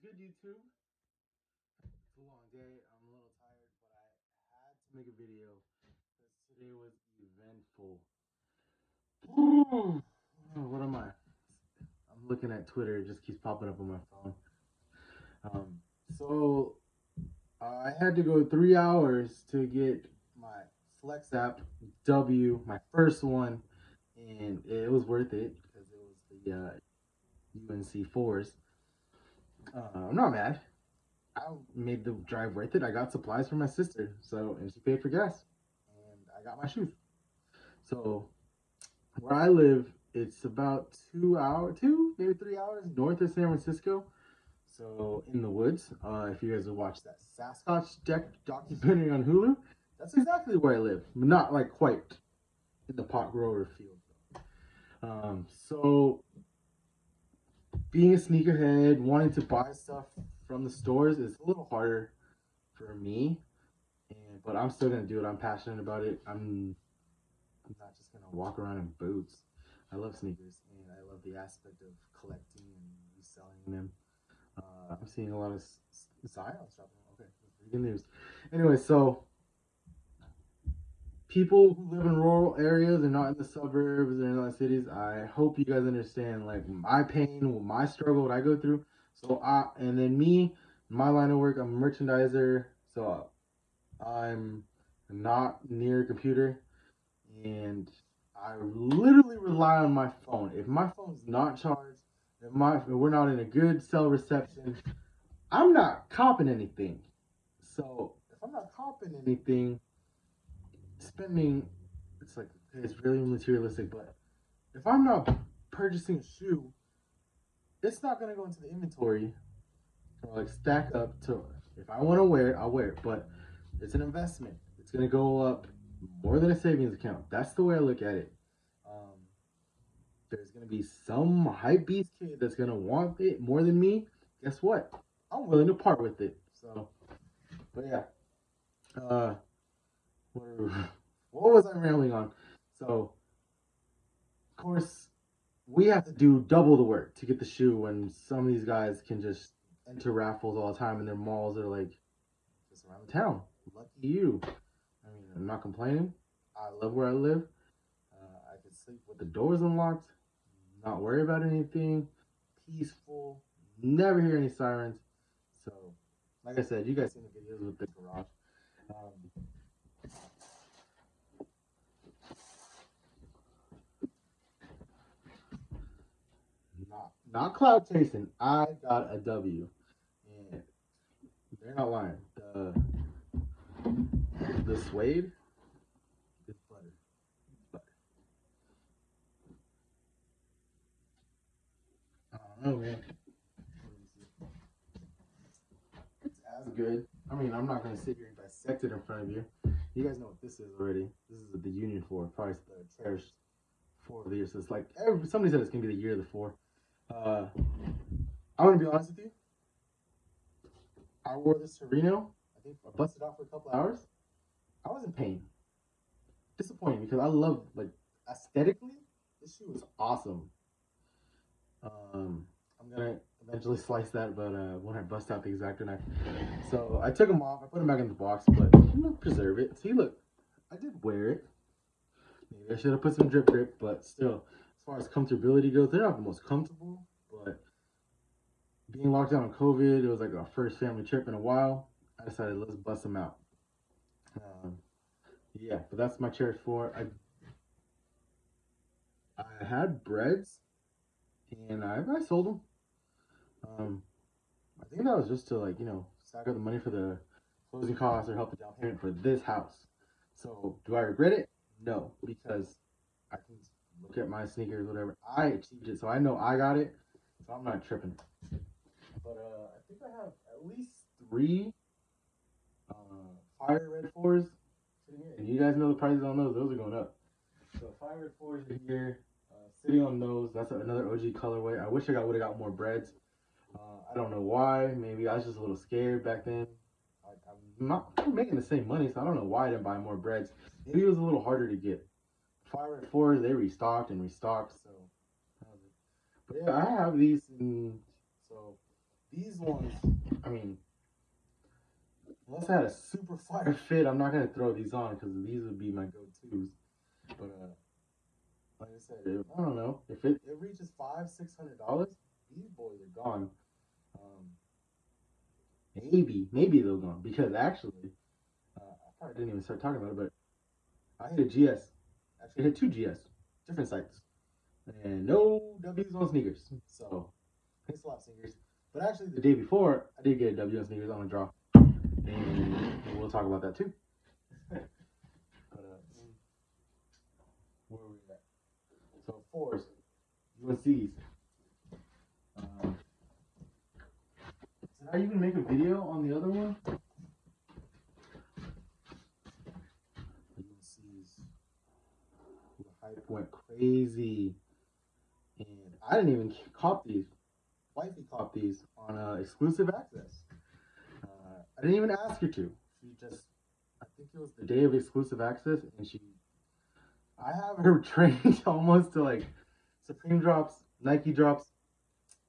good, YouTube? It's a long day. I'm a little tired, but I had to make a video because today was eventful. What am I? I'm looking at Twitter. It just keeps popping up on my phone. Um, so I had to go 3 hours to get my Flex app W, my first one, and it was worth it because it was the UNC fours. I'm not mad. I made the drive worth it. I got supplies for my sister, and she paid for gas, and I got my shoes. So where I live, it's about 2 hours, maybe 3 hours north of San Francisco. So in the woods, if you guys have watched that Sasquatch documentary on Hulu, that's exactly where I live, but not like quite in the pot grower field. So being a sneakerhead, wanting to buy stuff from the stores is a little harder for me. But I'm still gonna do it. I'm passionate about it. I'm not just gonna walk around in boots. I love sneakers and I love the aspect of collecting and reselling them. I'm seeing a lot of Zion shopping. Okay, reading news. Anyway, so people who live in rural areas and not in the suburbs or in the cities, I hope you guys understand like my pain, my struggle, what I go through. And then me, my line of work, I'm a merchandiser, so I'm not near a computer, and I literally rely on my phone. If my phone's not charged, if we're not in a good cell reception, I'm not copping anything. So if I'm not copping anything, spending it's like okay, it's really materialistic. But if I'm not purchasing a shoe, it's not gonna go into the inventory or like stack up to. If I want to wear it, I'll wear it. But it's an investment. It's gonna go up more than a savings account. That's the way I look at it. Um, there's gonna be some hype beast kid that's gonna want it more than me. Guess what? I'm willing to part with it. So, but yeah. Uh, what was I rambling on? So, of course, we have to do double the work to get the shoe when some of these guys can just enter raffles all the time and their malls are like just around the town. Lucky you. I mean, I'm not complaining. I love where I live. I can sleep with the doors unlocked, not worry about anything, peaceful, never hear any sirens. So, like I said, you guys seen the videos with the garage. Um, not cloud chasing. I got a W, and they're not lying. The suede is butter. Butter. I don't know, man. It's as good. I mean, I'm not gonna sit here and dissect it in front of you. You guys know what this is already. This is the Union 4, probably the cherished 4 of the year. So it's like somebody said it's gonna be the year of the 4. Uh, I'm gonna be honest with you. I wore this to Reno. I think I busted out for a couple hours. I was in pain, disappointed because I love like aesthetically. This shoe is awesome. I'm gonna eventually slice that, but when I bust out the Exacto knife, so I took them off. I put them back in the box, but I'm gonna preserve it. See, look, I did wear it. Maybe I should have put some drip grip, but still, as far as comfortability goes, they're not the most comfortable. But being locked down on COVID, it was like our first family trip in a while. I decided let's bust them out. Um, yeah, but that's my cherish 4. I had breads and I sold them. Um, I think that was just to like stack up the money for the closing costs or help the down payment for this house. So do I regret it? No, because I can look at my sneakers, whatever. I achieved it, so I know I got it. So I'm not tripping. But I think I have at least 3 fire red 4s sitting here, and you guys know the prices on those. Those are going up. So fire red 4s are here. Sitting on those. That's another OG colorway. I wish I would have got more breads. I don't know why. Maybe I was just a little scared back then. I'm not making the same money, so I don't know why I didn't buy more breads. Maybe it was a little harder to get. Fire at 4s, they restocked and restocked. So, but yeah, I have these, and so These ones, I mean, unless I had a super fire fit, I'm not gonna throw these on because these would be my go-tos. But like I said, I don't know if it reaches $500-600. These boys are gone. Um, maybe they'll gone because actually, I probably didn't even start talking about it, but I hit a GS. Actually, I hit two GS, different sites, and no W's on sneakers. So thanks a lot, sneakers. But actually, the day before, I did get a W on sneakers on a draw, and we'll talk about that too. But where are we at? So fours, UNCs. Did I even make a video on the other one? UNCs. The hype went crazy, and I didn't even cop these. Wifey copped these on exclusive access. I didn't even ask her to. She just, I think it was the day of exclusive access, and I have her trained almost to like Supreme drops, Nike drops.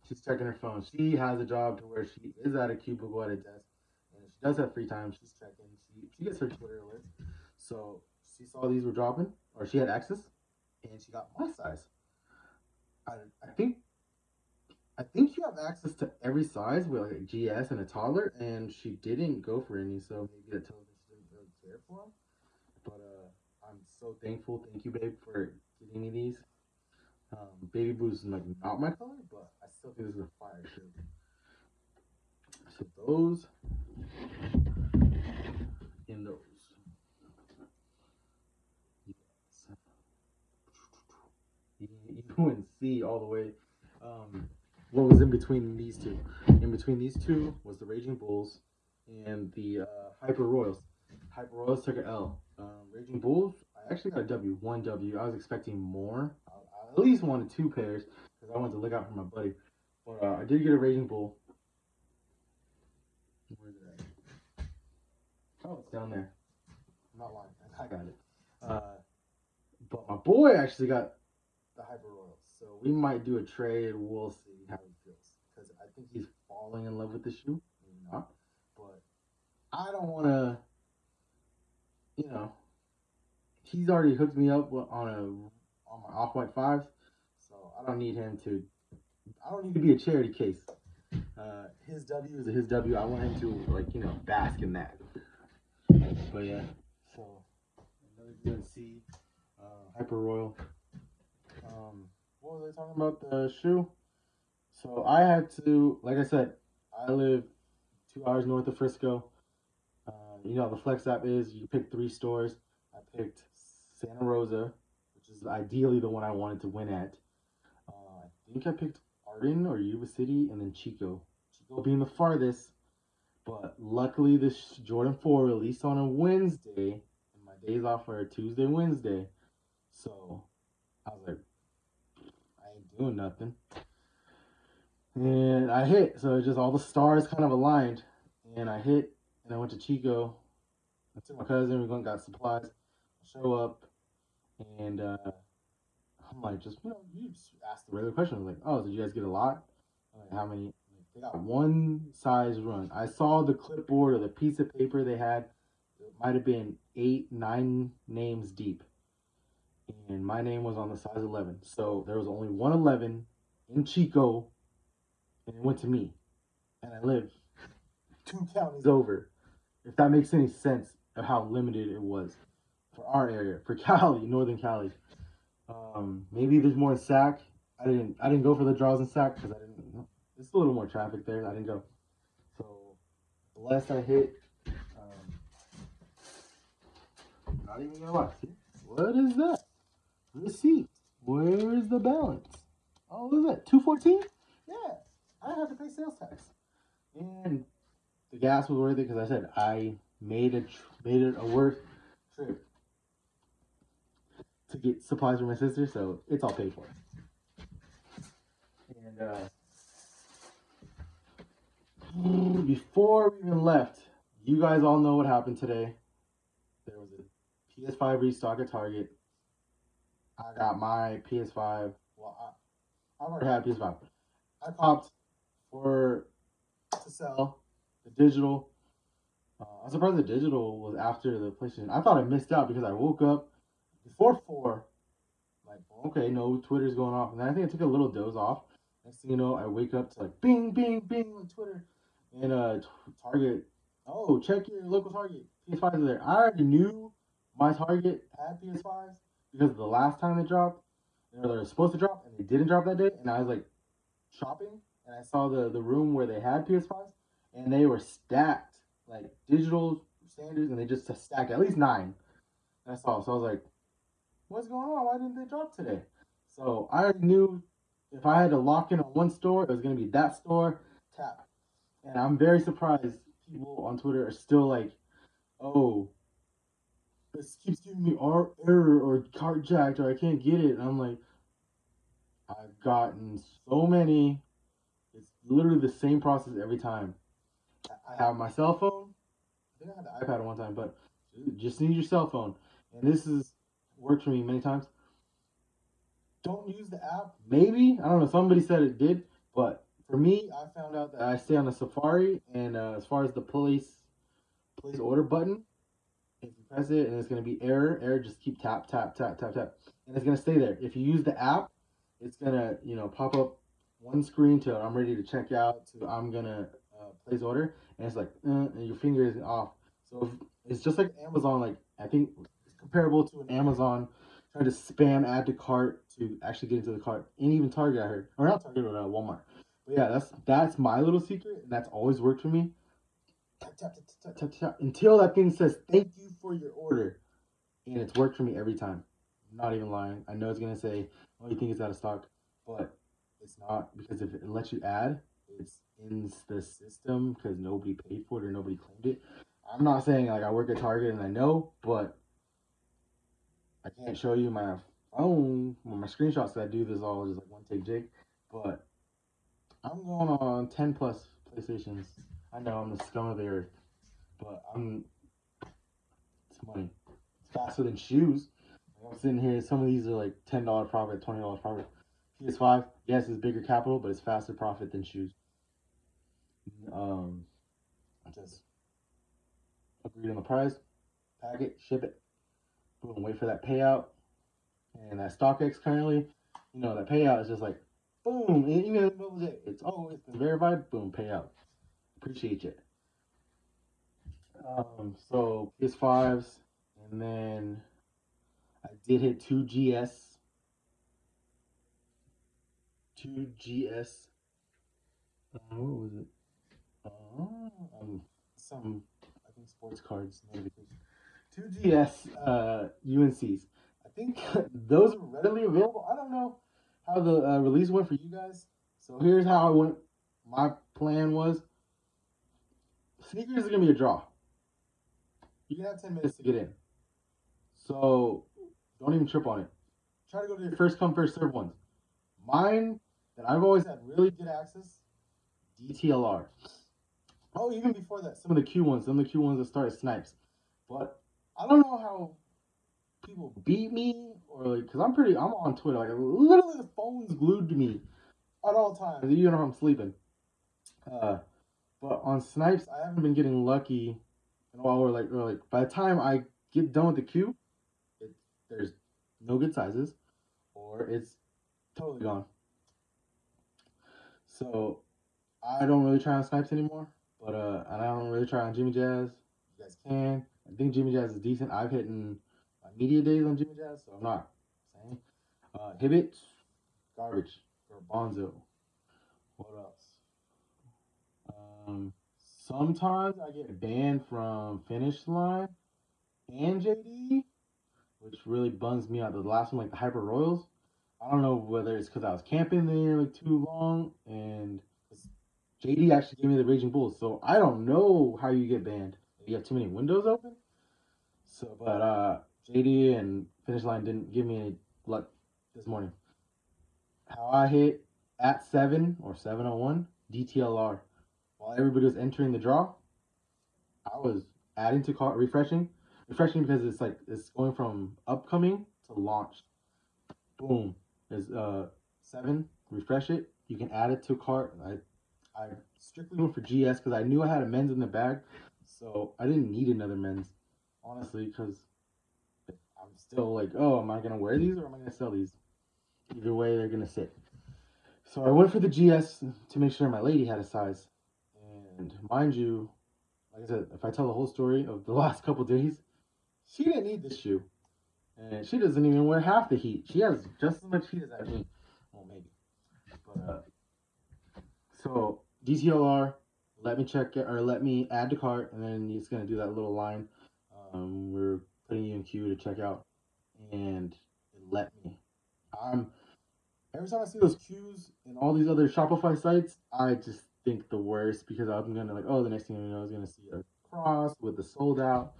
She's checking her phone. She has a job to where she is at a cubicle at a desk, and she does have free time. She's checking. She gets her Twitter alerts. So she saw these were dropping, or she had access, and she got my size. I, I think I think you have access to every size with like a GS and a toddler, and she didn't go for any, so maybe that tells me she didn't really care for them. But I'm so thankful. Thank you, babe, for getting me these. Baby blues is like not my color, but I still think this is a fire shoe. So those and those. Yes. UNC all the way. What was in between these two? In between these two was the Raging Bulls and the Hyper Royals. Hyper Royals took an L. Raging Bulls, I actually got a W, one W. I was expecting more. I at least wanted two pairs because I wanted to look out for my buddy. But I did get a Raging Bull. Where's it at? Oh, it's down there. I'm not lying. I got it. But my boy actually got the Hyper Royals. So we might do a trade. We'll see how he feels. Because I think he's falling in love with the shoe. Maybe not. But I don't want to, you know, he's already hooked me up on my off-white fives. So I don't need him to, I don't need to be a charity case. His W is his W. I want him to, like, bask in that. But yeah, so another UNC Hyper Royal. What was I talking about? The shoe. So I had to, like I said, I live 2 hours north of Frisco. The Flex app is you pick 3 stores. I picked Santa Rosa, which is ideally the one I wanted to win at. I think I picked Arden or Yuba City, and then Chico. Chico being the farthest, but luckily this Jordan 4 released on a Wednesday, and my days off are Tuesday, Wednesday. So I was like, I ain't doing nothing. And I hit. So just all the stars kind of aligned. And I hit, and I went to Chico. I took my cousin, we went and got supplies. I show up, and I'm like, you just asked the regular question. I was like, oh, did you guys get a lot? I'm like, how many? Like, they got one size run. I saw the clipboard or the piece of paper they had. It might have been 8, 9 names deep. And my name was on the size 11. So there was only 111 in Chico, and it went to me. And I live 2 counties over. If that makes any sense of how limited it was for our area, for Cali, Northern Cali. Maybe there's more in Sac. I didn't go for the draws in Sac because I didn't. There's a little more traffic there. I didn't go. So blessed I hit. Not even gonna lie. What is that? Receipt. Where is the balance? Oh, what is that? 214? Yeah, I have to pay sales tax. And the gas was worth it because I said I made it a worth trip to get supplies for my sister, so it's all paid for. And before we even left, you guys all know what happened today. There was a PS5 restock at Target. I got my PS5. Well, I've already had a PS5. I popped for sell the digital. I'm surprised the digital was after the PlayStation. I thought I missed out because I woke up before 4. Like, okay, no, Twitter's going off. And then I think I took a little doze off. Next thing you know, I wake up to like bing, bing, bing on Twitter. And Target, oh, check your local Target. PS5s are there. I already knew my Target had PS5s because the last time they dropped, they were supposed to drop and they didn't drop that day. And I was like shopping and I saw the room where they had PS5s and they were stacked, like digital standards, and they just stacked at least 9. That's all. So I was like, what's going on? Why didn't they drop today? So I already knew if I had to lock in on one store, it was going to be that store, tap. And I'm very surprised people on Twitter are still like, oh, this keeps giving me error or cart jacked or I can't get it. And I'm like, I've gotten so many. It's literally the same process every time. I have my cell phone. I think I had the iPad at one time, but just need your cell phone. And this has worked for me many times. Don't use the app. Maybe, I don't know. Somebody said it did, but for me, I found out that I stay on the Safari, and as far as the place order button, if you press it and it's gonna be error, just keep tap, tap, tap, tap, tap, and it's gonna stay there. If you use the app, it's gonna pop up one screen to I'm ready to check out to I'm gonna place order, and it's like and your finger is off. So it's just like Amazon. Like I think it's comparable to an Amazon trying to spam add to cart to actually get into the cart, and even Target I heard, or not Target, but Walmart. But yeah, that's my little secret, and that's always worked for me. Tap, tap, tap, tap, tap, tap, until that thing says thank you for your order, and it's worked for me every time. I'm not even lying. I know it's gonna say, "Oh, you think it's out of stock," but it's not, because if it lets you add, it's in the system because nobody paid for it or nobody claimed it. I'm not saying like I work at Target and I know, but I can't show you my phone, my screenshots that I do this all just like one take Jake, but I'm going on 10 plus PlayStations. I know I'm the scum of the earth, but it's money. It's faster than shoes. Like I'm sitting here, some of these are like $10 profit, $20 profit. PS5, yes, it's bigger capital, but it's faster profit than shoes. Um, just agreed on the price, pack it, ship it, boom, wait for that payout. And that StockX currently, that payout is just like, boom, even in the middle of the day, it's been verified, boom, payout. Appreciate you. So PS5s, and then I did hit 2GS. What was it? Some, I think, sports cards notification. 2GS UNCs. I think those are readily available. I don't know how the release went for you guys. So here's how I went. My plan was sneakers are gonna be a draw. You can have 10 minutes to get in. So don't even trip on it. Try to go to your first come first serve ones. Mine that I've always had really good access, DTLR. Oh, even before that, some of the Q ones that started snipes. But I don't know how people beat me, or like, cause I'm on Twitter. Like literally, the phone's glued to me at all times, even if I'm sleeping. But on snipes, I haven't been getting lucky. Or like by the time I get done with the queue, there's no good sizes, or it's totally gone. So I don't really try on snipes anymore. But and I don't really try on Jimmy Jazz. You guys can. I think Jimmy Jazz is decent. I've hit in my media days on Jimmy Jazz, so I'm not saying. Hibbit, garbage. Garbanzo. What else? Um, Sometimes I get banned from Finish Line and JD, which really bums me out. The last one, like the Hyper Royals, I don't know whether it's because I was camping there like too long, and JD actually gave me the Raging Bulls, so I don't know how you get banned. You have too many windows open. So, but JD and Finish Line didn't give me any luck this morning. How I hit at 7 or 701 DTLR while everybody was entering the draw, I was adding to cart, refreshing because it's going from upcoming to launched. Boom, there's 7. Refresh it. You can add it to cart. I strictly went for GS because I knew I had a men's in the bag, so I didn't need another men's, honestly, because I'm still like, oh, am I gonna wear these or am I gonna sell these? Either way, they're gonna sit. So I went for the GS to make sure my lady had a size. And mind you, like I said, if I tell the whole story of the last couple days, she didn't need this shoe. And she doesn't even wear half the heat. She has just as much heat as I do. Well, maybe. But so DTLR, let me check it or let me add to cart, and then it's gonna do that little line. We're putting you in queue to check out, and it let me. I'm Every time I see those queues and all these other Shopify sites, I just think the worst because I'm gonna like, oh, the next thing you know, I was gonna see a cross with the sold out.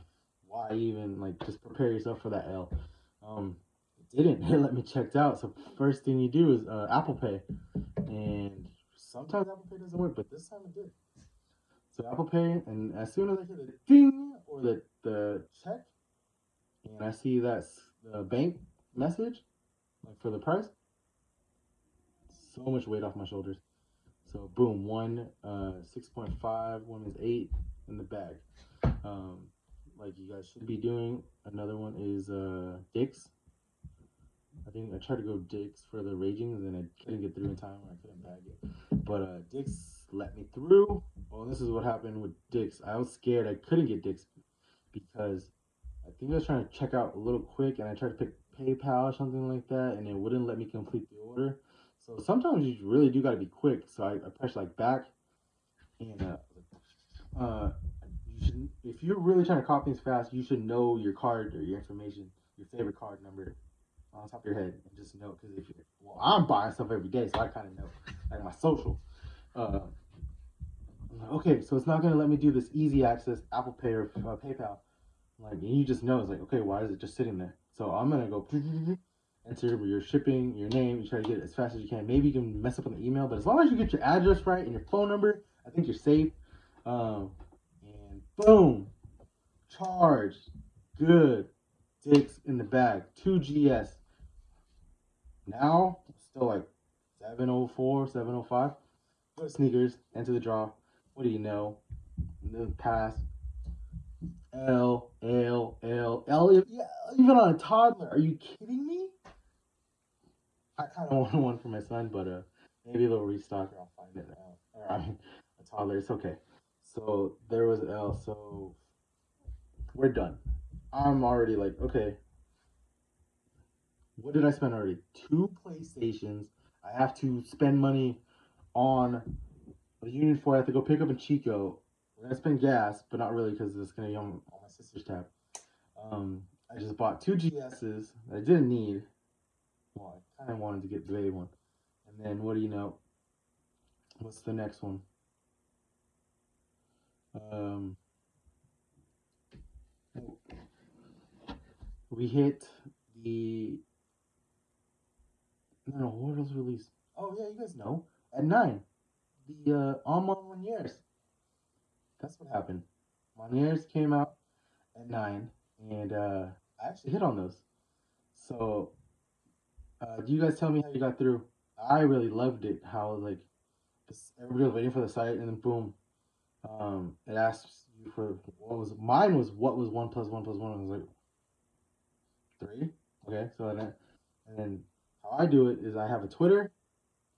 Why even like just prepare yourself for that L? It didn't. It let me checked out. So first thing you do is Apple Pay, and sometimes Apple Pay doesn't work, but this time it did. So Apple Pay, and as soon as I hear the ding or the check, and I see that's the bank message, like for the price, so much weight off my shoulders. So boom, one 6.5, one is 8 in the bag. Um, like you guys should be doing. Another one is Dick's. I think I tried to go Dick's for the Raging, and then I couldn't get through in time. I couldn't bag it. But Dick's let me through. Well, this is what happened with Dick's. I was scared I couldn't get Dick's because I think I was trying to check out a little quick, and I tried to pick PayPal or something like that, and it wouldn't let me complete the order. So sometimes you really do got to be quick. So I pressed like back, and you should, if you're really trying to copy things fast, you should know your card or your information, your favorite card number on top of your head, and just know because if you, well, I'm buying stuff every day, so I kind of know like my social. Uh, okay, so it's not gonna let me do this easy access Apple Pay or PayPal. Like, and you just know it's like, okay, why is it just sitting there? So I'm gonna go enter your shipping, your name, you try to get it as fast as you can. Maybe you can mess up on the email, but as long as you get your address right and your phone number, I think you're safe. And boom, charged, good, Dick's in the bag, 2GS. Now, still like 704, 705. Go to sneakers, enter the draw. What do you know? And then pass. L. Yeah, even on a toddler. Are you kidding me? I kind of want one for my son, but maybe they'll restock or I'll find it out. Or I mean, a toddler. It's okay. So there was L. So we're done. I'm already like, okay, what did I spend already? 2 PlayStations. I have to spend money on the Union 4. I have to go pick up in Chico. We're gonna spend gas, but not really because it's gonna be on my sister's tab. I just bought 2GSs that I didn't need. Well, I kind of wanted to get the baby one. And then what do you know? What's the next one? Um, we hit the no, what was released? Oh yeah, you guys know at 9. The Manières. That's what happened. Manières came out at 9, and I actually hit on those. So, do you guys tell me how you got through? I really loved it. How like everybody was waiting for the site, and then boom, it asks you for what was mine was what was 1 plus 1 plus 1. I was like 3. Okay, so and then how I do it is I have a Twitter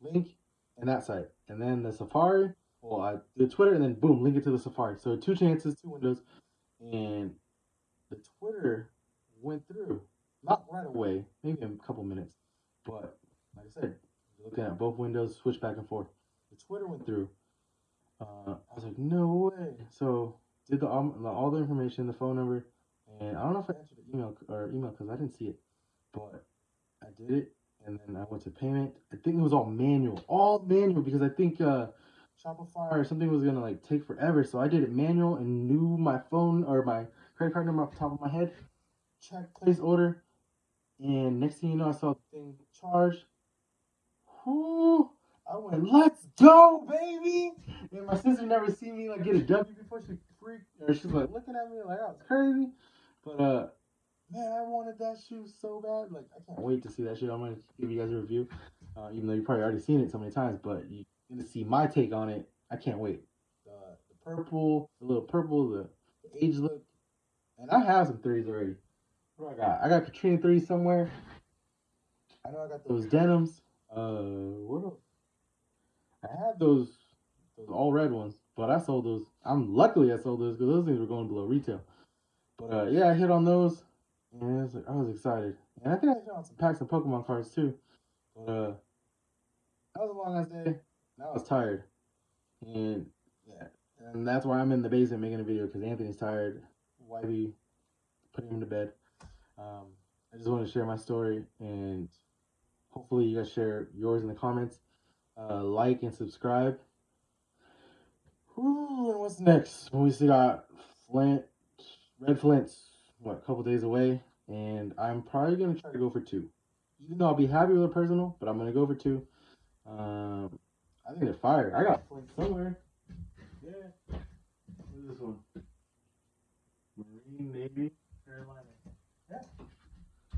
link and that site, and then the Safari. Well, I do Twitter and then boom, link it to the Safari. So 2 chances, 2 windows, and the Twitter went through. Not right away, maybe in a couple minutes, but like I said, looking at both windows, switch back and forth. The Twitter went through. I was like, no way. So did all the information, the phone number, and I don't know if I answered the email because I didn't see it, but I did it, and then I went to payment. I think it was all manual because I think Shopify or something was gonna like take forever. So I did it manual and knew my phone or my credit card number off the top of my head. Check, place order, and next thing you know, I saw the thing charged. Whoo! I went, let's go, baby! And my sister never seen me like get a W before. She freaked, or she's like looking at me like I was crazy. But man, I wanted that shoe so bad. Like I can't wait to see that shoe. I'm gonna give you guys a review, even though you probably already seen it so many times. But you're gonna see my take on it I can't wait. The purple, the little purple, the age look, and I have some threes already. What do I got? I got Katrina threes somewhere. I know I got those denims. What else? I had those all red ones, but I sold those. I sold those because those things were going below retail. But yeah, I hit on those, and I was excited. And I think I hit on some packs of Pokemon cards too. But that was a long ass day. And I was tired, and yeah, and that's why I'm in the basement making a video because Anthony's tired. Wifey putting him to bed. Um, I just want to share my story, and hopefully you guys share yours in the comments. Like and subscribe. Whew, and what's next? We still got Flint, Red Flint's what, a couple days away, and I'm probably gonna try to go for two. Even though I'll be happy with a personal, but I'm gonna go for two. I think they're fire. I got Flint somewhere. Yeah. What's this one? Marine Navy, Carolina. Yeah,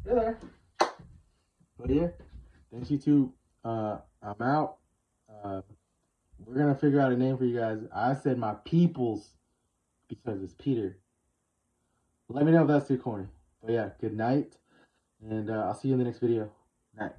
they're there. But yeah, thanks YouTube. I'm out. Uh, we're gonna figure out a name for you guys. I said my peoples because it's Peter. Let me know if that's too corny. But yeah, good night, and I'll see you in the next video. Night.